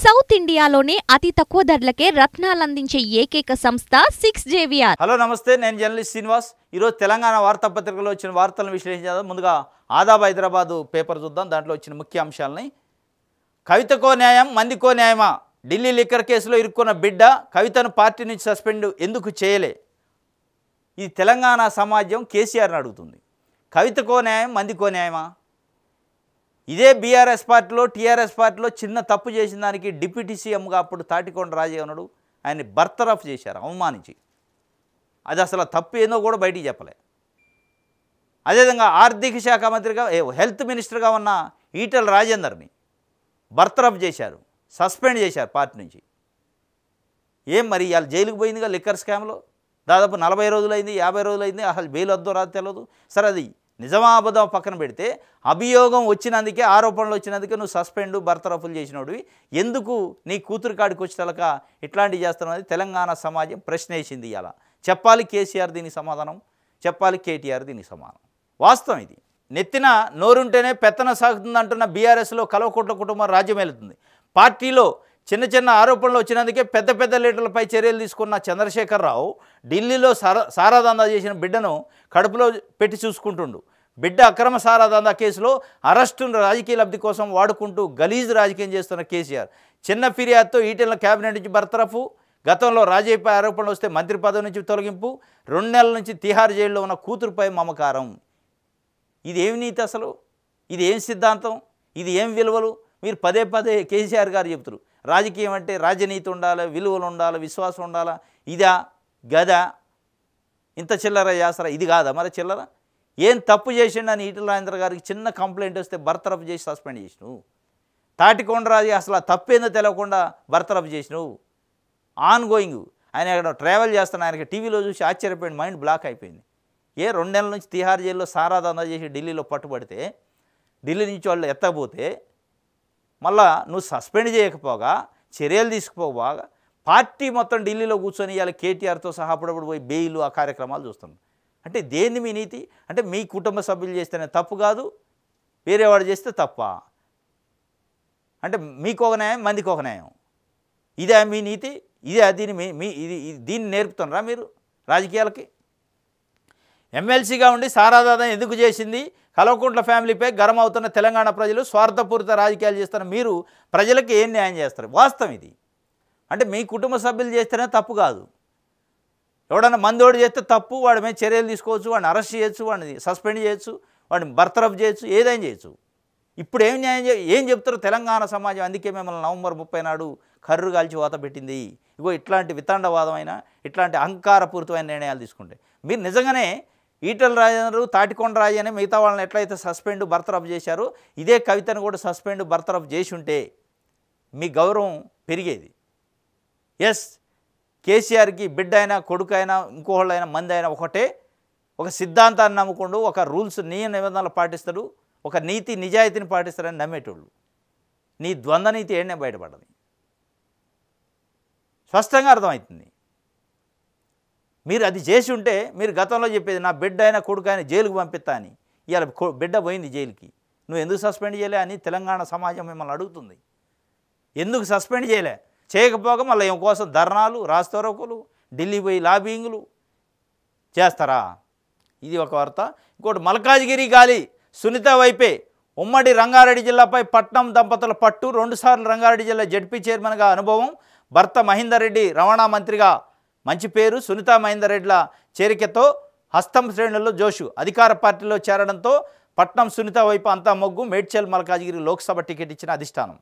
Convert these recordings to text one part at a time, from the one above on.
South ఇండియాలోనే అతి తక్కువ ధరలకే రత్నాలందించే ఏకైక సంస్థ 6JVR. హలో నమస్తే, నేను జర్నలిస్ట్ శ్రీనివాస్. ఈరోజు తెలంగాణ వార్తాపత్రికలో వచ్చిన వార్తలను విశ్లేషించేద్దాం. ముందుగా ఆదాబ్ హైదరాబాద్ పేపర్ చూద్దాం. దాంట్లో వచ్చిన ముఖ్య అంశాలని. కవితకో న్యాయం మందికో న్యాయమా? ఢిల్లీ లిక్కర్ కేసులో ఇరుక్కున్న బిడ్డ కవితను పార్టీ నుంచి సస్పెండ్ ఎందుకు చేయలే? ఈ తెలంగాణ సమాజం కేసీఆర్ని అడుగుతుంది. కవితకో న్యాయం మందికో న్యాయమా? ఇదే బీఆర్ఎస్ పార్టీలో టీఆర్ఎస్ పార్టీలో చిన్న తప్పు చేసిన దానికి డిప్యూటీ సీఎంగా అప్పుడు తాటికొండ రాజయ్యనుడు ఆయన్ని బర్తరఫ్ చేశారు, అవమానించి. అది అసలు తప్పు ఏందో కూడా బయటికి చెప్పలే. అదేవిధంగా ఆర్థిక శాఖ మంత్రిగా హెల్త్ మినిస్టర్గా ఉన్న ఈటెల రాజేందర్ని బర్తరఫ్ చేశారు, సస్పెండ్ చేశారు పార్టీ నుంచి. ఏం మరి ఇవాళ జైలుకు పోయిందిగా లిక్కర్ స్కామ్లో. దాదాపు 40 రోజులైంది, 50 రోజులైంది. అసలు బెయిల్ వద్దో రాదు తెలియదు. సరే, అది నిజమా అబద్ధం పక్కన పెడితే, అభియోగం వచ్చినందుకే, ఆరోపణలు వచ్చినందుకే నువ్వు సస్పెండ్ బర్తరఫులు చేసినోడివి. ఎందుకు నీ కూతురు కాడికి వచ్చేటలక ఇట్లాంటివి చేస్తున్నది తెలంగాణ సమాజం ప్రశ్న వేసింది. ఇవాళ చెప్పాలి కేసీఆర్ దీనికి సమాధానం, చెప్పాలి కేటీఆర్ దీనికి సమాధానం. వాస్తవం ఇది. నెత్తిన నోరుంటేనే పెత్తన సాగుతుంది అంటున్న బీఆర్ఎస్లో కల్వకుంట్ల కుటుంబం రాజ్యం వెళుతుంది. పార్టీలో చిన్న చిన్న ఆరోపణలు వచ్చినందుకే పెద్ద పెద్ద లీడర్లపై చర్యలు తీసుకున్న చంద్రశేఖరరావు ఢిల్లీలో సారాదందా చేసిన బిడ్డను కడుపులో పెట్టి చూసుకుంటుండు. బిడ్డ అక్రమ సారాదందా కేసులో అరెస్టును రాజకీయ లబ్ధి కోసం వాడుకుంటూ గలీజ్ రాజకీయం చేస్తున్న కేసీఆర్ చిన్న ఫిర్యాదుతో ఈటెల క్యాబినెట్ నుంచి బర్తరఫు, గతంలో రాజయ్యపై ఆరోపణలు వస్తే మంత్రి పదవి నుంచి తొలగింపు, 2 నెలల నుంచి తిహార్ జైల్లో ఉన్న కూతురుపై మమకారం. ఇది ఏమి నీతి అసలు? ఇది ఏం సిద్ధాంతం? ఇది ఏం విలువలు? మీరు పదే పదే కేసీఆర్ గారు చెప్తారు రాజకీయం అంటే రాజనీతి ఉండాలి, విలువలు ఉండాలి, విశ్వాసం ఉండాలా. ఇదా గదా ఇంత చిల్లర చేస్తారా? ఇది కాదా మరి చిల్లర? ఏం తప్పు చేసిండని ఈటెల రాజేంద్ర గారికి చిన్న కంప్లైంట్ వస్తే బర్తరఫ్ చేసి సస్పెండ్ చేసినావు. తాటికొండ రాజు అసలు ఆ తప్పేందో తెలియకుండా బర్తరఫ్ చేసినావు. ఆన్ గోయింగ్ ఆయన అక్కడ ట్రావెల్ చేస్తాను, ఆయనకి టీవీలో చూసి ఆశ్చర్యపోయింది, మైండ్ బ్లాక్ అయిపోయింది. 2 నెలల నుంచి తిహార్ జైల్లో సారాదందా చేసి ఢిల్లీలో పట్టుబడితే, ఢిల్లీ నుంచి వాళ్ళు ఎత్తకపోతే, మళ్ళా నువ్వు సస్పెండ్ చేయకపోగా, చర్యలు తీసుకుపోగా, పార్టీ మొత్తం ఢిల్లీలో కూర్చొని ఇవాళ కేటీఆర్తో సహా అప్పుడప్పుడు పోయి బెయిల్ ఆ కార్యక్రమాలు చూస్తున్నాం. అంటే దేన్ని మీ నీతి? అంటే మీ కుటుంబ సభ్యులు చేస్తేనే తప్పు కాదు, వేరేవాడు చేస్తే తప్ప? అంటే మీకు ఒక న్యాయం మందికి ఒక న్యాయం, ఇదే మీ నీతి? ఇదే దీన్ని నేర్పుతున్నారా మీరు రాజకీయాలకి? ఎమ్మెల్సీగా ఉండి సారాదాదా ఎందుకు చేసింది? కల్వకుంట్ల ఫ్యామిలీపై గరం అవుతున్న తెలంగాణ ప్రజలు స్వార్థపూరిత రాజకీయాలు చేస్తున్న మీరు ప్రజలకు ఏం న్యాయం చేస్తారు? వాస్తవం ఇది. అంటే మీ కుటుంబ సభ్యులు చేస్తేనే తప్పు కాదు, ఎవడన్నా మందోడు చేస్తే తప్పు, వాడి మీద చర్యలు తీసుకోవచ్చు, వాడిని అరెస్ట్ చేయొచ్చు, వాడిని సస్పెండ్ చేయొచ్చు, వాడిని బర్తరఫ్ చేయొచ్చు, ఏదైనా చేయొచ్చు. ఇప్పుడు ఏం న్యాయం ఏం చెప్తారు తెలంగాణ సమాజం? అందుకే మిమ్మల్ని నవంబర్ 30 నాడు కర్రు కాల్చి వాత పెట్టింది. ఇగో ఇట్లాంటి వితండవాదమైన, ఇట్లాంటి అహంకారపూరితమైన నిర్ణయాలు తీసుకుంటే మీరు నిజంగానే ఈటెల రాజేంద్ర, తాటికొండ రాజు అని మిగతా వాళ్ళని ఎట్లయితే సస్పెండ్ బర్తరఫ్ చేశారో, ఇదే కవితను కూడా సస్పెండ్ బర్తరఫ్ చేసి ఉంటే మీ గౌరవం పెరిగేది. ఎస్, కేసీఆర్కి బిడ్డ అయినా, కొడుకు అయినా, ఇంకోళ్ళైనా, మంది అయినా ఒకటే. ఒక సిద్ధాంతాన్ని నమ్ముకుంటూ, ఒక రూల్స్ నిబంధనలు పాటిస్తాడు, ఒక నీతి నిజాయితీని పాటిస్తారని నమ్మేటోళ్ళు. నీ ద్వంద్వ నీతి ఏడనే బయటపడదు, స్పష్టంగా అర్థమవుతుంది. మీరు అది చేసి ఉంటే, మీరు గతంలో చెప్పేది నా బిడ్డ అయినా కొడుకు అయినా జైలుకు పంపిస్తా అని, ఇవాళ బిడ్డ పోయింది జైలుకి, నువ్వు ఎందుకు సస్పెండ్ చేయలే అని తెలంగాణ సమాజం మిమ్మల్ని అడుగుతుంది. ఎందుకు సస్పెండ్ చేయలే? చేయకపోగా మళ్ళీ ఏం కోసం ధర్నాలు, రాస్తారోకులు, ఢిల్లీ పోయి లాబింగ్లు చేస్తారా? ఇది ఒక వార్త. ఇంకోటి, మల్కాజ్గిరి గాలి సునీత వైపే. ఉమ్మడి రంగారెడ్డి జిల్లాపై పట్నం దంపతుల పట్టు. 2 సార్లు రంగారెడ్డి జిల్లా జడ్పీ చైర్మన్గా అనుభవం. భర్త మహేందర్ రెడ్డి రవాణా మంత్రిగా మంచి పేరు. సునీత మహేందర్ రెడ్డిల చేరికతో హస్తం శ్రేణుల్లో జోషు. అధికార పార్టీలో చేరడంతో పట్నం సునీత వైపు అంతా మొగ్గు. మేడ్చల్ మల్కాజ్గిరి లోక్సభ టికెట్ ఇచ్చిన అధిష్టానం.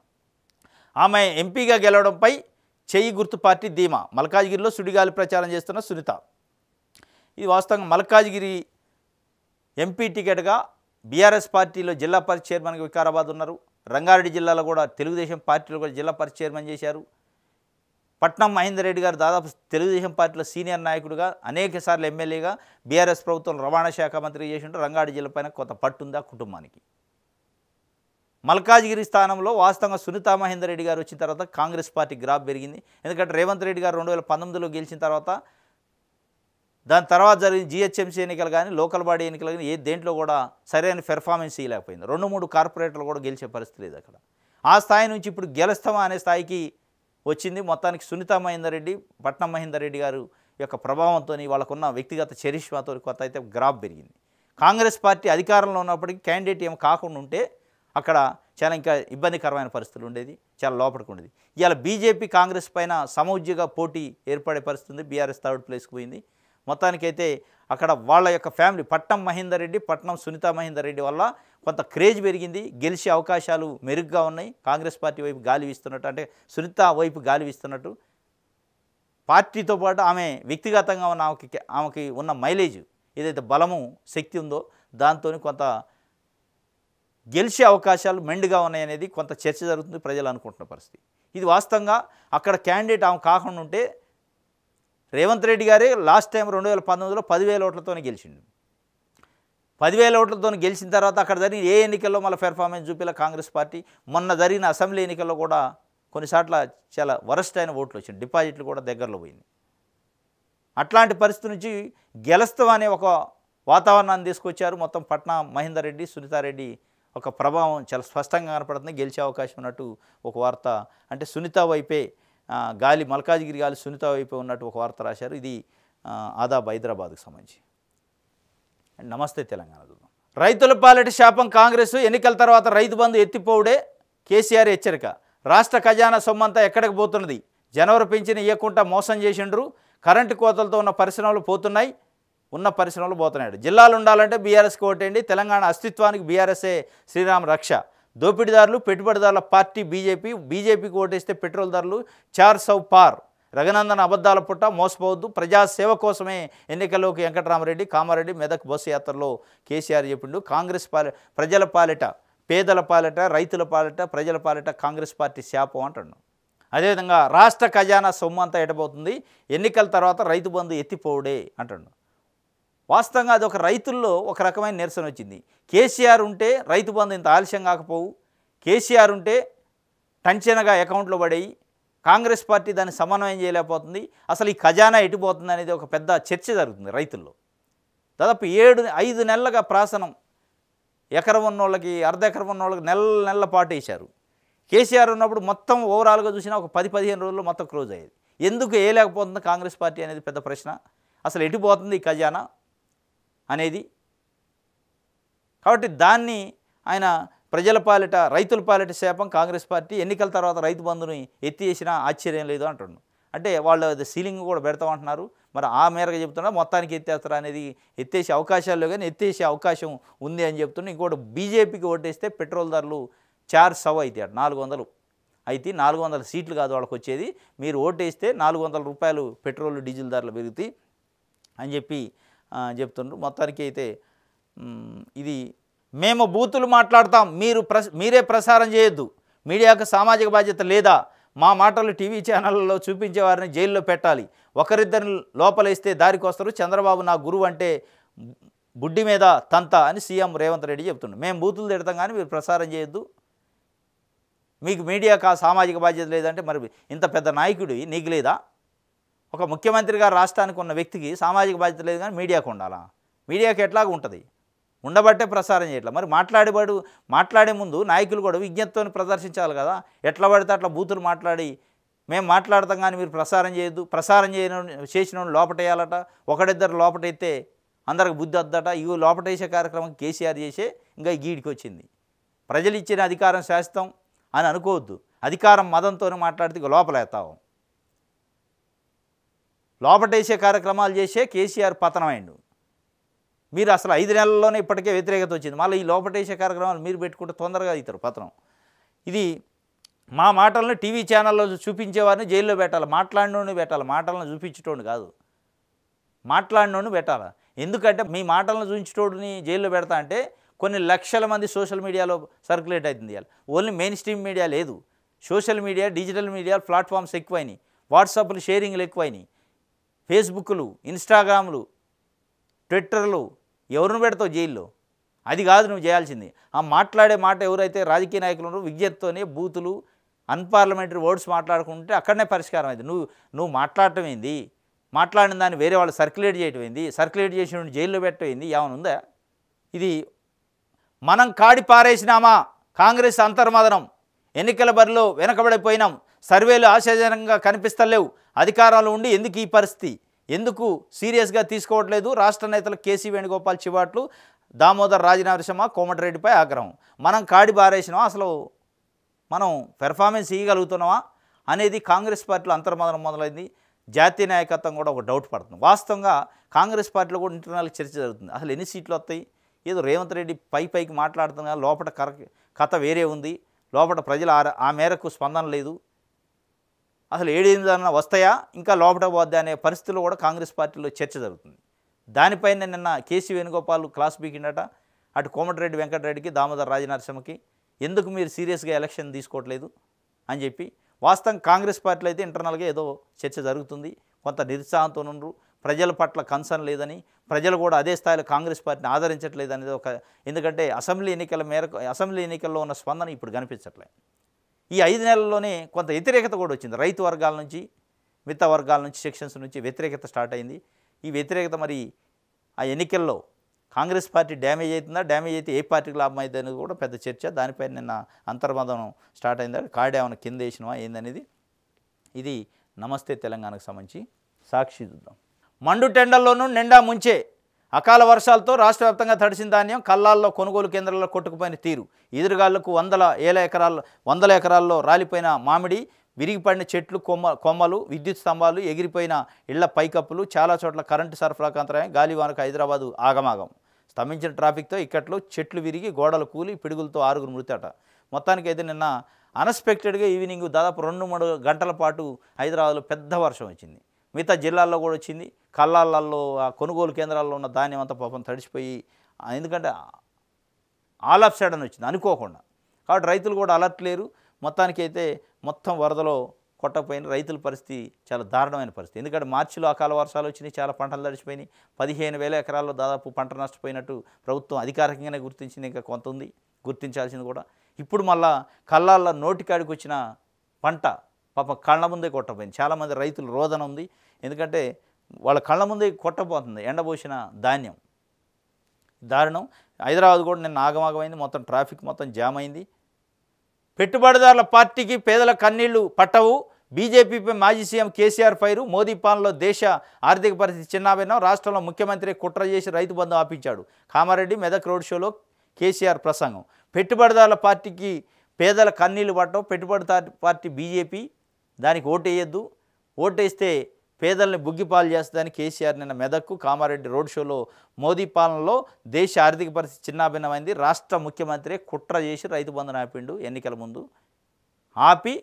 ఆమె ఎంపీగా గెలవడంపై చెయ్యి గుర్తు పార్టీ ధీమా. మల్కాజ్గిరిలో సుడిగాలి ప్రచారం చేస్తున్న సునీత. ఇది వాస్తవంగా మల్కాజ్గిరి ఎంపీ టికెట్గా బీఆర్ఎస్ పార్టీలో జిల్లా పరిషత్ చైర్మన్గా వికారాబాద్ ఉన్నారు. రంగారెడ్డి జిల్లాలో కూడా తెలుగుదేశం పార్టీలో కూడా జిల్లా పరిషత్ చైర్మన్ చేశారు. పట్నం మహేందర్ రెడ్డి గారు దాదాపు తెలుగుదేశం పార్టీలో సీనియర్ నాయకుడిగా, అనేక సార్లు ఎమ్మెల్యేగా, బీఆర్ఎస్ ప్రభుత్వం రవాణా శాఖ మంత్రిగా చేసి ఉంటే రంగారెడ్డి జిల్లా పైన కొంత పట్టుంది ఆ కుటుంబానికి. మల్కాజ్గిరి స్థానంలో వాస్తవంగా సునీత మహేందర్ రెడ్డి గారు వచ్చిన తర్వాత కాంగ్రెస్ పార్టీ గ్రాఫ్ పెరిగింది. ఎందుకంటే రేవంత్ రెడ్డి గారు 2019లో గెలిచిన తర్వాత, దాని తర్వాత జరిగిన జిహెచ్ఎంసీ ఎన్నికలు కానీ, లోకల్ బాడీ ఎన్నికలు కానీ దేంట్లో కూడా సరైన పెర్ఫార్మెన్స్ ఇవ్వలేకపోయింది. 2-3 కార్పొరేటర్లు కూడా గెలిచే పరిస్థితి లేదు అక్కడ. ఆ స్థాయి నుంచి ఇప్పుడు గెలుస్తామా అనే స్థాయికి వచ్చింది. మొత్తానికి సునీతా మహేందర్ రెడ్డి, పట్నం మహేందర్ రెడ్డి గారు యొక్క ప్రభావంతో వాళ్ళకున్న వ్యక్తిగత చరిష్మాతో కొంత అయితే గ్రాఫ్ పెరిగింది. కాంగ్రెస్ పార్టీ అధికారంలో ఉన్నప్పటికీ క్యాండిడేట్ ఏం కాకుండా ఉంటే అక్కడ చాలా ఇంకా ఇబ్బందికరమైన పరిస్థితులు ఉండేది, చాలా లోపలికి ఉండేది. ఇవాళ బీజేపీ కాంగ్రెస్ పైన సమౌజ్యంగా పోటీ ఏర్పడే పరిస్థితి ఉంది. బీఆర్ఎస్ థర్డ్ ప్లేస్కి పోయింది. మొత్తానికైతే అక్కడ వాళ్ళ యొక్క ఫ్యామిలీ పట్నం మహేందర్ రెడ్డి, పట్నం సునీతా మహేందర్ రెడ్డి వల్ల కొంత క్రేజ్ పెరిగింది. గెలిచే అవకాశాలు మెరుగ్గా ఉన్నాయి. కాంగ్రెస్ పార్టీ వైపు గాలి వీస్తున్నట్టు, అంటే సునీత వైపు గాలి వీస్తున్నట్టు. పార్టీతో పాటు ఆమె వ్యక్తిగతంగా ఉన్న ఆమెకి ఉన్న మైలేజ్ ఏదైతే బలము శక్తి ఉందో దాంతో కొంత గెలిచే అవకాశాలు మెండుగా ఉన్నాయనేది కొంత చర్చ జరుగుతుంది, ప్రజలు అనుకుంటున్న పరిస్థితి. ఇది వాస్తవంగా అక్కడ క్యాండిడేట్ ఆమె కాకుండా ఉంటే రేవంత్ రెడ్డి గారే లాస్ట్ టైం 2019లో 10,000 ఓట్లతోనే గెలిచిండు. 10,000 ఓట్లతో గెలిచిన తర్వాత అక్కడ జరిగిన ఏ ఎన్నికల్లో మళ్ళీ పెర్ఫార్మెన్స్ చూపిలా కాంగ్రెస్ పార్టీ. మొన్న జరిగిన అసెంబ్లీ ఎన్నికల్లో కూడా కొన్నిసార్లు చాలా వరస్ట్ అయిన ఓట్లు వచ్చింది, డిపాజిట్లు కూడా దగ్గరలో పోయింది. అట్లాంటి పరిస్థితి నుంచి గెలుస్తాం అనే ఒక వాతావరణాన్ని తీసుకొచ్చారు. మొత్తం పట్నం మహేందర్ రెడ్డి, సునీతారెడ్డి ఒక ప్రభావం చాలా స్పష్టంగా కనపడుతుంది. గెలిచే అవకాశం ఉన్నట్టు ఒక వార్త, అంటే సునీత వైపే గాలి, మల్కాజ్గిరి గాలి సునీత వైపే ఉన్నట్టు ఒక వార్త రాశారు. ఇది ఆదాబ్ హైదరాబాద్కు సంబంధించి. నమస్తే తెలంగాణ చూద్దాం. రైతుల పాలిట శాపం కాంగ్రెస్, ఎన్నికల తర్వాత రైతు బంధు ఎత్తిపోవుడే కేసీఆర్ హెచ్చరిక. రాష్ట్ర ఖజానా సొమ్మంతా ఎక్కడికి పోతున్నది? జనవరి పెంచిన ఇవ్వకుండా మోసం చేసిండ్రు. కరెంటు కోతలతో ఉన్న పరిశ్రమలు పోతున్నాయి, ఉన్న పరిశ్రమలు పోతున్నాడు. జిల్లాలు ఉండాలంటే బీఆర్ఎస్కి ఓటేయండి. తెలంగాణ అస్తిత్వానికి బీఆర్ఎస్ఏ శ్రీరామ రక్ష. దోపిడీదారులు, పెట్టుబడిదారుల పార్టీ బీజేపీకి ఓటేస్తే పెట్రోల్ ధరలు 400 పార్. రఘునందన్ అబద్ధాల పుట్ట, మోసపోవద్దు. ప్రజాసేవ కోసమే ఎన్నికల్లోకి వెంకటరామరెడ్డి, కామారెడ్డి మెదక్ బస్సు యాత్రలో కేసీఆర్ చెప్పిండు. కాంగ్రెస్ ప్రజల పాలిట, పేదల పాలిట, రైతుల పాలిట, ప్రజల పాలిట కాంగ్రెస్ పార్టీ శాపం అంటాడు. అదేవిధంగా రాష్ట్ర ఖజానా సొమ్ము అంతా ఎటబోతుంది, ఎన్నికల తర్వాత రైతు బంధు ఎత్తిపోవుడే అంటాడు. వాస్తవంగా అది ఒక రైతుల్లో ఒక రకమైన నిరసన వచ్చింది. కేసీఆర్ ఉంటే రైతు బంధు ఇంత ఆలస్యం కాకపోవు, కేసీఆర్ ఉంటే టంచనగా అకౌంట్లో పడేయి, కాంగ్రెస్ పార్టీ దాన్ని సమన్వయం చేయలేకపోతుంది, అసలు ఈ ఖజానా ఎటుపోతుంది అనేది ఒక పెద్ద చర్చ జరుగుతుంది రైతుల్లో. దాదాపు 5 నెలలుగా ప్రాసనం, ఎకరం ఉన్నోళ్ళకి, అర్ధ ఎకరం ఉన్నోళ్ళకి నెలల పాటు వేశారు. కేసీఆర్ ఉన్నప్పుడు మొత్తం ఓవరాల్గా చూసినా ఒక 10-15 రోజుల్లో మొత్తం క్లోజ్ అయ్యేది. ఎందుకు వేయలేకపోతుంది కాంగ్రెస్ పార్టీ అనేది పెద్ద ప్రశ్న. అసలు ఎటుపోతుంది ఈ ఖజానా అనేది. కాబట్టి దాన్ని ఆయన ప్రజల పాలిట, రైతుల పాలిట శాపం కాంగ్రెస్ పార్టీ, ఎన్నికల తర్వాత రైతు బంధుని ఎత్తివేసినా ఆశ్చర్యం లేదు అంటున్నాను. అంటే వాళ్ళు సీలింగ్ కూడా పెడతామంటున్నారు. మరి ఆ మేరకు చెప్తున్నా మొత్తానికి ఎత్తేస్తారా అనేది ఎత్తేసే అవకాశాలు కానీ ఎత్తేసే అవకాశం ఉంది అని చెప్తున్నా. ఇంకోటి బీజేపీకి ఓటేస్తే పెట్రోల్ ధరలు 400 అవుతాయి, 400 అయితే 400 సీట్లు కాదు వాళ్ళకి వచ్చేది. మీరు ఓటేస్తే 400 రూపాయలు పెట్రోల్ డీజిల్ ధరలు పెరుగుతాయి అని చెప్పి చెప్తున్నారు. మొత్తానికి అయితే ఇది మేము బూతులు మాట్లాడతాం, మీరే ప్రసారం చేయొద్దు, మీడియాకు సామాజిక బాధ్యత లేదా, మా మాటలు టీవీ ఛానళ్ళలో చూపించే వారిని జైల్లో పెట్టాలి, ఒకరిద్దరిని లోపలేస్తే దారికి వస్తారు, చంద్రబాబు నా గురువు అంటే బుడ్డి మీద తంత అని సీఎం రేవంత్ రెడ్డి చెప్తున్నాడు. మేము బూతులు తిడతాం కానీ మీరు ప్రసారం చేయొద్దు, మీకు మీడియాకు ఆ సామాజిక బాధ్యత లేదంటే మరి ఇంత పెద్ద నాయకుడి నీకు లేదా? ఒక ముఖ్యమంత్రిగా రాష్ట్రానికి ఉన్న వ్యక్తికి సామాజిక బాధ్యత లేదు కానీ మీడియాకు ఉండాలా? మీడియాకి ఎట్లాగా ఉంటుంది? ఉండబట్టే ప్రసారం చేయట్లా. మరి మాట్లాడే ముందు నాయకులు కూడా విజ్ఞతతో ప్రదర్శించాలి కదా. ఎట్లా పడితే అట్లా బూతులు మాట్లాడి మేము మాట్లాడతాం కానీ మీరు ప్రసారం చేయొద్దు, ప్రసారం చేసిన లోపటేయాలట, ఒకడిద్దరు లోపటైతే అందరికి బుద్ధి వద్దట. ఇవి లోపటేసే కార్యక్రమం కేసీఆర్ చేసే ఇంకా గీడికి వచ్చింది. ప్రజలు ఇచ్చిన అధికారం శాశ్వతం అని అనుకోవద్దు. అధికారం మదంతో మాట్లాడితే ఇక లోపలేస్తావు. లోపటేసే కార్యక్రమాలు చేసే కేసీఆర్ పతనమైండు. మీరు అసలు 5 నెలల్లోనే ఇప్పటికే వ్యతిరేకత వచ్చింది. మళ్ళీ ఈ లోపటేసే కార్యక్రమాలు మీరు పెట్టుకుంటే తొందరగా అవుతారు పతనం. ఇది మా మాటలను టీవీ ఛానల్లో చూపించేవారిని జైల్లో పెట్టాలి, మాట్లాడినోడిని పెట్టాలి, మాటలను చూపించేటోడు కాదు, మాట్లాడినోడిని పెట్టాలి. ఎందుకంటే మీ మాటలను చూపించేటోడిని జైల్లో పెడతా అంటే కొన్ని లక్షల మంది సోషల్ మీడియాలో సర్క్యులేట్ అవుతుంది. ఓన్లీ మెయిన్ స్ట్రీమ్ మీడియా లేదు, social media, digital media platforms ఎక్కువైనాయి, వాట్సాప్లు షేరింగ్లు ఎక్కువైనాయి, ఫేస్బుక్లు, ఇన్స్టాగ్రామ్లు, ట్విట్టర్లు. ఎవరిని పెడతావు జైల్లో? అది కాదు నువ్వు చేయాల్సింది. ఆ మాట్లాడే మాట ఎవరైతే రాజకీయ నాయకులు ఉన్నారో విజ్ఞతతోనే బూతులు, అన్పార్లమెంటరీ వర్డ్స్ మాట్లాడుకుంటే అక్కడనే పరిష్కారం అయింది. నువ్వు మాట్లాడటం ఏంది? మాట్లాడిన దాన్ని వేరే వాళ్ళు సర్క్యులేట్ చేయటం ఏంది? సర్క్యులేట్ చేసిన జైల్లో పెట్టడం ఏంది? ఏమైనా ఉందా? ఇది మనం కాడి పారేసినామా కాంగ్రెస్ అంతర్మదనం. ఎన్నికల బరిలో వెనకబడిపోయినాం, సర్వేలు ఆశాజనకంగా కనిపిస్తలేవు, అధికారంలో ఉండి ఎందుకు ఈ పరిస్థితి, ఎందుకు సీరియస్గా తీసుకోవట్లేదు, రాష్ట్ర నేతలు కేసీ వేణుగోపాల్ చివాట్లు, దామోదర్ రాజనరసింహ కోమటిరెడ్డిపై ఆగ్రహం. మనం కాడి బారేసినామా, అసలు మనం పెర్ఫార్మెన్స్ ఇవ్వగలుగుతున్నామా అనేది కాంగ్రెస్ పార్టీలో అంతర్మదనం మొదలైంది. జాతీయ నాయకత్వం కూడా ఒక డౌట్ పడుతుంది. వాస్తవంగా కాంగ్రెస్ పార్టీలో కూడా ఇంటర్నల్ చర్చ జరుగుతుంది. అసలు ఎన్ని సీట్లు వస్తాయి, ఏదో రేవంత్ రెడ్డి పైకి మాట్లాడుతున్నా లోపల కథ వేరే ఉంది, లోపల ప్రజలు ఆ మేరకు స్పందన లేదు, అసలు 7-8 వస్తాయా ఇంకా లోపల పోద్దా అనే పరిస్థితుల్లో కూడా కాంగ్రెస్ పార్టీలో చర్చ జరుగుతుంది. దానిపైన నిన్న కేసీ వేణుగోపాల్ క్లాస్ బీకిండట అటు కోమటిరెడ్డి వెంకటరెడ్డికి, దామోదర్ రాజనరసింహకి, ఎందుకు మీరు సీరియస్గా ఎలక్షన్ తీసుకోవట్లేదు అని చెప్పి. వాస్తవం కాంగ్రెస్ పార్టీలో అయితే ఇంటర్నల్గా ఏదో చర్చ జరుగుతుంది, కొంత నిరుత్సాహంతో ఉండరు, ప్రజల పట్ల కన్సర్న్ లేదని, ప్రజలు కూడా అదే స్థాయిలో కాంగ్రెస్ పార్టీని ఆదరించట్లేదు అనేది ఒక, ఎందుకంటే అసెంబ్లీ ఎన్నికల్లో ఉన్న స్పందన ఇప్పుడు కనిపించట్లేదు. ఈ 5 నెలల్లోనే కొంత వ్యతిరేకత కూడా వచ్చింది, రైతు వర్గాల నుంచి, మిగతా వర్గాల నుంచి, సెక్షన్స్ నుంచి వ్యతిరేకత స్టార్ట్ అయింది. ఈ వ్యతిరేకత మరి ఆ ఎన్నికల్లో కాంగ్రెస్ పార్టీ డ్యామేజ్ అవుతుందా, డ్యామేజ్ అయితే ఏ పార్టీకి లాభం అవుతుంది అనేది కూడా పెద్ద చర్చ. దానిపైన నిన్న అంతర్మదనం స్టార్ట్ అయిందా, కాడేమన్నా కింద వేసినవా ఏందనేది. ఇది నమస్తే తెలంగాణకు సంబంధించి సాక్షి చూద్దాం. మండు టెండల్లోనూ నిండా ముంచే, అకాల వర్షాలతో రాష్ట్ర వ్యాప్తంగా తడిసిన ధాన్యం కల్లాల్లో కొనుగోలు కేంద్రాల్లో కొట్టుకుపోయిన తీరు, ఎదురుగాళ్లకు వందల ఎకరాల్లో రాలిపోయిన మామిడి, విరిగిపడిన చెట్లు కొమ్మలు, విద్యుత్ స్తంభాలు, ఎగిరిపోయిన ఇళ్ల పైకప్పులు, చాలా చోట్ల కరెంటు సరఫరాకు అంతరాయం, గాలివానకు హైదరాబాదు ఆగమాగం, స్తంభించిన ట్రాఫిక్తో ఇక్కట్లో చెట్లు విరిగి గోడలు కూలి పిడుగులతో 6 మృతట. మొత్తానికైతే నిన్న అన్ఎక్స్పెక్టెడ్గా ఈవినింగ్ దాదాపు 2-3 గంటల పాటు హైదరాబాద్లో పెద్ద వర్షం వచ్చింది. మిగతా జిల్లాల్లో కూడా వచ్చింది. కల్లాలలో ఆ కొనుగోలు కేంద్రాల్లో ఉన్న ధాన్యం అంతా పాపం తడిసిపోయి, ఎందుకంటే ఆల్ ఆఫ్ సడన్ వచ్చింది అనుకోకుండా, కాబట్టి రైతులు కూడా అలర్ట్ లేరు. మొత్తానికైతే మొత్తం వరదలో కొట్టకపోయిన రైతుల పరిస్థితి చాలా దారుణమైన పరిస్థితి. ఎందుకంటే మార్చిలో అకాల వర్షాలు వచ్చినాయి, చాలా పంటలు తడిసిపోయినాయి, 15,000 ఎకరాల్లో దాదాపు పంట నష్టపోయినట్టు ప్రభుత్వం అధికారికంగానే గుర్తించింది, ఇంకా కొంత ఉంది గుర్తించాల్సింది కూడా. ఇప్పుడు మళ్ళా కల్లాల్లో నోటికాడికి వచ్చిన పంట పాపం కళ్ళ ముందే కొట్టపోయింది. చాలామంది రైతులు రోదన ఉంది, ఎందుకంటే వాళ్ళ కళ్ళ ముందే కొట్టపోతుంది ఎండబోసిన ధాన్యం. దారుణం. హైదరాబాద్ కూడా నిన్న ఆగమాగమైంది, మొత్తం ట్రాఫిక్ మొత్తం జామ్ అయింది. పెట్టుబడిదారుల పార్టీకి పేదల కన్నీళ్లు పట్టవు, బీజేపీపై మాజీ సీఎం కేసీఆర్ ఫైరు, మోదీ పాలనలో దేశ ఆర్థిక పరిస్థితి చిన్నాభిన్నం, రాష్ట్రంలో ముఖ్యమంత్రి కుట్ర చేసి రైతు బంధు ఆపించాడు, కామారెడ్డి మెదక్ రోడ్ షోలో కేసీఆర్ ప్రసంగం. పెట్టుబడిదారుల పార్టీకి పేదల కన్నీళ్లు పట్టవు, పెట్టుబడిదారు పార్టీ బీజేపీ, దానికి ఓటేయద్దు, ఓటేస్తే పేదల్ని బుగ్గిపాలు చేస్తుందని కేసీఆర్ నిన్న మెదక్కు కామారెడ్డి రోడ్ షోలో మోదీ పాలనలో దేశ ఆర్థిక పరిస్థితి చిన్నాభిన్నమైంది, రాష్ట్ర ముఖ్యమంత్రి కుట్ర చేసి రైతు బంధును ఆపిండు, ఎన్నికల ముందు ఆపి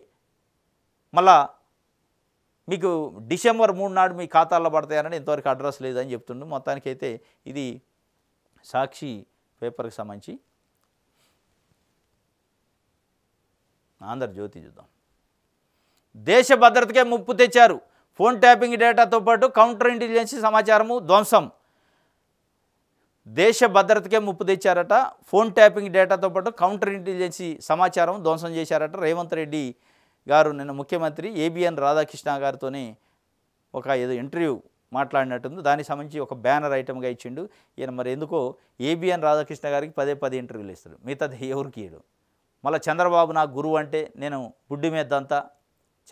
మళ్ళా మీకు డిసెంబర్ 3 నాడు మీ ఖాతాల్లో పడతాయని ఇంతవరకు అడ్రస్ లేదని చెప్తుండు. మొత్తానికైతే ఇది సాక్షి పేపర్కి సంబంధించి. ఆంధ్రజ్యోతి చూద్దాం. దేశ భద్రతకే ముప్పు తెచ్చారు, ఫోన్ ట్యాపింగ్ డేటాతో పాటు కౌంటర్ ఇంటెలిజెన్స్ సమాచారము ధ్వంసం. దేశ భద్రతకే ముప్పు తెచ్చారట, ఫోన్ ట్యాపింగ్ డేటాతో పాటు కౌంటర్ ఇంటెలిజెన్స్ సమాచారం ధ్వంసం చేశారట. రేవంత్ రెడ్డి గారు నిన్న ముఖ్యమంత్రి ఏబిఎన్ రాధాకృష్ణ గారితోనే ఒక ఏదో ఇంటర్వ్యూ మాట్లాడినట్టుంది, దానికి సంబంధించి ఒక బ్యానర్ ఐటమ్గా ఇచ్చిండు ఈయన. మరి ఎందుకో ఏబిఎన్ రాధాకృష్ణ గారికి 10 ఇంటర్వ్యూలు ఇస్తాడు, మిగతాది ఎవరికి ఇయ్యడు. మళ్ళీ చంద్రబాబు నాకు గురువు అంటే నేను బుడ్డి మీదంతా,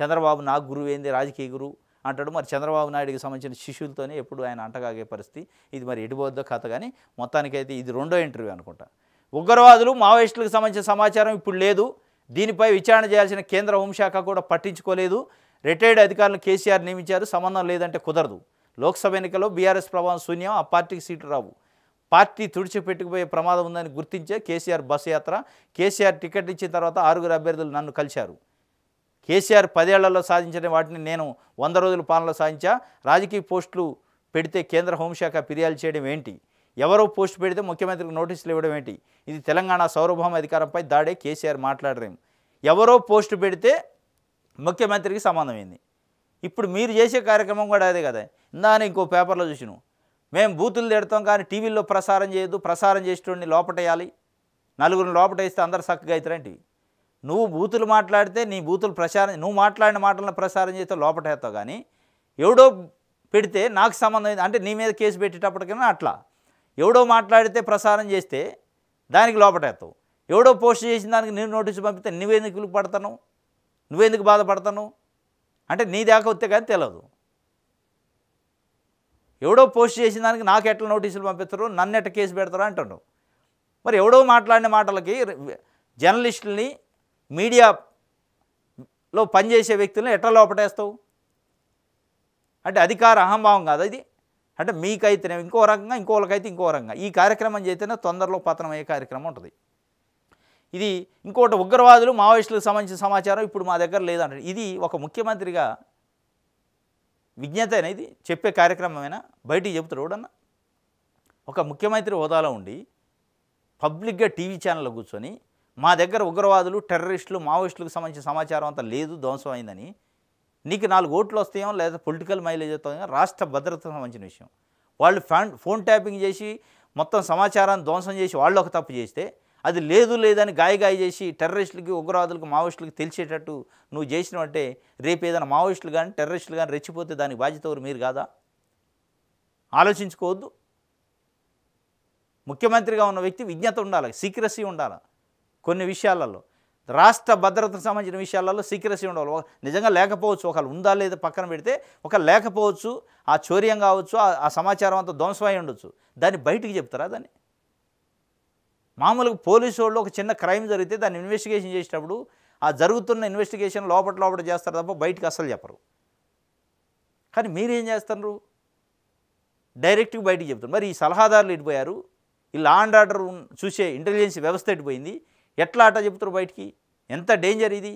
చంద్రబాబు నాకు గురువు ఏంది, రాజకీయ గురువు అంటాడు. మరి చంద్రబాబు నాయుడికి సంబంధించిన శిష్యులతోనే ఎప్పుడు ఆయన అంటగాగే పరిస్థితి. ఇది మరి ఎటుపోద్దో కథ. కానీ మొత్తానికైతే ఇది 2వ ఇంటర్వ్యూ అనుకుంటా. ఉగ్రవాదులు మావోయిస్టులకు సంబంధించిన సమాచారం ఇప్పుడు లేదు, దీనిపై విచారణ చేయాల్సిన కేంద్ర హోంశాఖ కూడా పట్టించుకోలేదు, రిటైర్డ్ అధికారులను కేసీఆర్ నియమించారు, సంబంధం లేదంటే కుదరదు, లోక్సభ ఎన్నికల్లో బీఆర్ఎస్ ప్రభావం శూన్యం, ఆ పార్టీకి సీట్లు రావు, పార్టీ తుడిచిపెట్టుకుపోయే ప్రమాదం ఉందని గుర్తించే కేసీఆర్ బస్సు యాత్ర, కేసీఆర్ టికెట్ ఇచ్చిన తర్వాత 6 అభ్యర్థులు నన్ను కలిశారు, కేసీఆర్ 10 ఏళ్లలో సాధించిన వాటిని నేను 100 రోజుల పాలనలో సాధించా, రాజకీయ పోస్టులు పెడితే కేంద్ర హోంశాఖ ఫిర్యాదు చేయడం ఏంటి, ఎవరో పోస్టు పెడితే ముఖ్యమంత్రికి నోటీసులు ఇవ్వడం ఏంటి, ఇది తెలంగాణ సార్వభౌమ అధికారంపై దాడే, కేసీఆర్ మాట్లాడరేం, ఎవరో పోస్టు పెడితే ముఖ్యమంత్రికి సంబంధం ఏంది. ఇప్పుడు మీరు చేసే కార్యక్రమం కూడా అదే కదా. ఇందాక ఇంకో పేపర్లో చూసినాం, మేము బూతులు తిడతాం కానీ టీవీల్లో ప్రసారం చేయొద్దు, ప్రసారం చేసేటోడిని లోపటేయాలి, నలుగురిని లోపటేస్తే అందరు చక్కగా అవుతారంటి. నువ్వు బూతులు మాట్లాడితే నీ బూతులు ప్రచారం, నువ్వు మాట్లాడిన మాటలను ప్రసారం చేస్తే లోపటేస్తావు, కానీ ఎవడో పెడితే నాకు సంబంధం అంటే నీ మీద కేసు పెట్టేటప్పటికైనా అట్లా ఎవడో మాట్లాడితే ప్రసారం చేస్తే దానికి లోపటేస్తావు. ఎవడో పోస్ట్ చేసిన దానికి నేను నోటీసు పంపితే నువ్వెందుకు పడతాను, నువ్వెందుకు బాధపడతాను అంటే నీ దాకా వస్తే కానీ తెలియదు. ఎవడో పోస్ట్ చేసిన దానికి నాకు ఎట్లా నోటీసులు పంపిస్తారు, నన్ను ఎట్లా కేసు పెడతారు అంటున్నావు. మరి ఎవడో మాట్లాడిన మాటలకి జర్నలిస్టులని, మీడియాలో పనిచేసే వ్యక్తులను ఎట్లా లోపటేస్తావు అంటే అధికార అహంభావం కాదు ఇది. అంటే మీకైతేనే ఇంకో రకంగా, ఇంకోళ్ళకైతే ఇంకో రకంగా. ఈ కార్యక్రమం చేస్తేనే తొందరలో పతనం అయ్యే కార్యక్రమం ఉంటుంది. ఇది ఇంకోటి ఉగ్రవాదులు, మావోయిస్టులకు సంబంధించిన సమాచారం ఇప్పుడు మా దగ్గర లేదంటారు. ఇది ఒక ముఖ్యమంత్రిగా విజ్ఞతైనా ఇది చెప్పే కార్యక్రమమైనా బయటికి చెబుతారు ఎవడన్నా? ఒక ముఖ్యమంత్రి హోదాలో ఉండి పబ్లిక్గా టీవీ ఛానల్లో కూర్చొని మా దగ్గర ఉగ్రవాదులు, టెర్రరిస్టులు, మావోయిస్టులకు సంబంధించిన సమాచారం అంతా లేదు, ధ్వంసం అయిందని, నీకు 4 ఓట్లు వస్తాయో లేదా పొలిటికల్ మైలేజ్ వస్తాయో, రాష్ట్ర భద్రతకు సంబంధించిన విషయం. వాళ్ళు ఫోన్ ట్యాపింగ్ చేసి మొత్తం సమాచారాన్ని ధ్వంసం చేసి వాళ్ళు ఒక తప్పు చేస్తే అది లేదని గాయ చేసి టెర్రరిస్టులకి, ఉగ్రవాదులకు, మావోయిస్టులకి తెలిసేటట్టు నువ్వు చేసినవంటే రేపు ఏదైనా మావోయిస్టులు కానీ టెర్రరిస్టులు కానీ రెచ్చిపోతే దానికి బాధ్యత ఎవరు? మీరు కాదా? ఆలోచించుకోవద్దు. ముఖ్యమంత్రిగా ఉన్న వ్యక్తి విజ్ఞత ఉండాలి, సీక్రసీ ఉండాలి. కొన్ని విషయాలలో రాష్ట్ర భద్రతకు సంబంధించిన విషయాలలో సీక్రసీ ఉండాలి. నిజంగా లేకపోవచ్చు, ఒకళ్ళు ఉందా లేదా పక్కన పెడితే, ఒకళ్ళు లేకపోవచ్చు, ఆ చౌర్యం కావచ్చు, ఆ సమాచారం అంతా ధ్వంసమై ఉండొచ్చు, దాన్ని బయటికి చెప్తారా? దాన్ని మామూలుగా పోలీసు వాళ్ళు ఒక చిన్న క్రైమ్ జరిగితే దాన్ని ఇన్వెస్టిగేషన్ చేసేటప్పుడు ఆ జరుగుతున్న ఇన్వెస్టిగేషన్ లోపల చేస్తారు తప్ప బయటికి అస్సలు చెప్పరు. కానీ మీరేం చేస్తున్నారు? డైరెక్ట్గా బయటికి చెప్తారు. మరి ఈ సలహాదారులు ఎడిపోయారు, ఈ లా అండ్ ఆర్డర్ చూసే ఇంటెలిజెన్స్ వ్యవస్థ ఎడిపోయింది, ఎట్లా అట్లా చెప్తారు బయటికి? ఎంత డేంజర్ ఇది!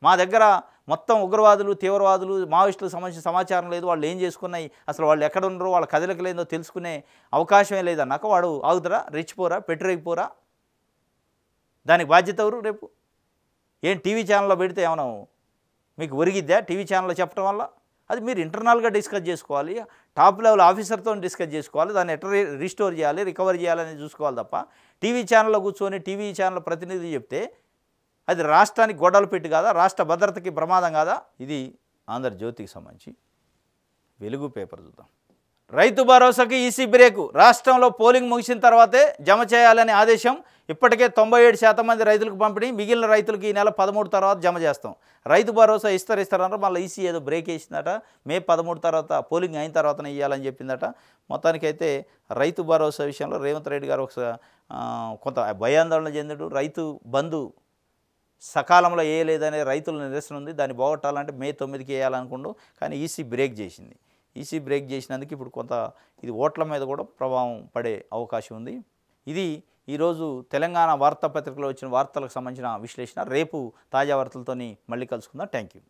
మా దగ్గర మొత్తం ఉగ్రవాదులు, తీవ్రవాదులు, మావోయిస్టులకు సంబంధించిన సమాచారం లేదు, వాళ్ళు ఏం చేసుకున్నాయి, అసలు వాళ్ళు ఎక్కడ ఉన్నారో, వాళ్ళ కదలిక లేదో తెలుసుకునే అవకాశమే లేదన్నాక వాడు ఆగుతారా? రెచ్చిపోరా? పెట్టరేగిపోరా? దానికి బాధ్యత ఎవరు రేపు? ఏం టీవీ ఛానల్లో పెడితే ఏమన్నా మీకు ఒరిగిద్దా టీవీ ఛానల్లో చెప్పడం వల్ల? అది మీరు ఇంటర్నల్గా డిస్కస్ చేసుకోవాలి, టాప్ లెవెల్ ఆఫీసర్తో డిస్కస్ చేసుకోవాలి, దాన్ని ఎట్లా రీస్టోర్ చేయాలి, రికవర్ చేయాలని చూసుకోవాలి తప్ప టీవీ ఛానల్లో కూర్చొని టీవీ ఛానల్ ప్రతినిధి చెప్తే అది రాష్ట్రానికి గొడవలు పెట్టి కాదా, రాష్ట్ర భద్రతకి ప్రమాదం కాదా? ఇది ఆంధ్రజ్యోతికి సంబంధించి వెలుగు పేపర్ చూద్దాం. రైతు భరోసాకి ఈసీ బ్రేకు, రాష్ట్రంలో పోలింగ్ ముగిసిన తర్వాతే జమ చేయాలని ఆదేశం. ఇప్పటికే 97% మంది రైతులకు పంపిణీ, మిగిలిన రైతులకు ఈ నెల 13 తర్వాత జమ చేస్తాం. రైతు భరోసా ఇస్తారన్నారు, మళ్ళీ ఈసీ ఏదో బ్రేక్ వేసిందట, మే 13 తర్వాత పోలింగ్ అయిన తర్వాతనే ఇవ్వాలని చెప్పిందట. మొత్తానికైతే రైతు భరోసా విషయంలో రేవంత్ రెడ్డి గారు కొంత భయాందోళన చెందాడు. రైతు బంధు సకాలంలో వేయలేదనే రైతుల నిరసన ఉంది, దాన్ని పోగొట్టాలంటే మే 9కి వేయాలనుకుంటూ, కానీ ఈసీ బ్రేక్ చేసింది. ఈసీ బ్రేక్ చేసినందుకు ఇప్పుడు కొంత ఇది ఓట్ల మీద కూడా ప్రభావం పడే అవకాశం ఉంది. ఇది ఈరోజు తెలంగాణ వార్తాపత్రికలో వచ్చిన వార్తలకు సంబంధించిన విశ్లేషణ. రేపు తాజా వార్తలతోని మళ్ళీ కలుసుకుందాం. Thank you.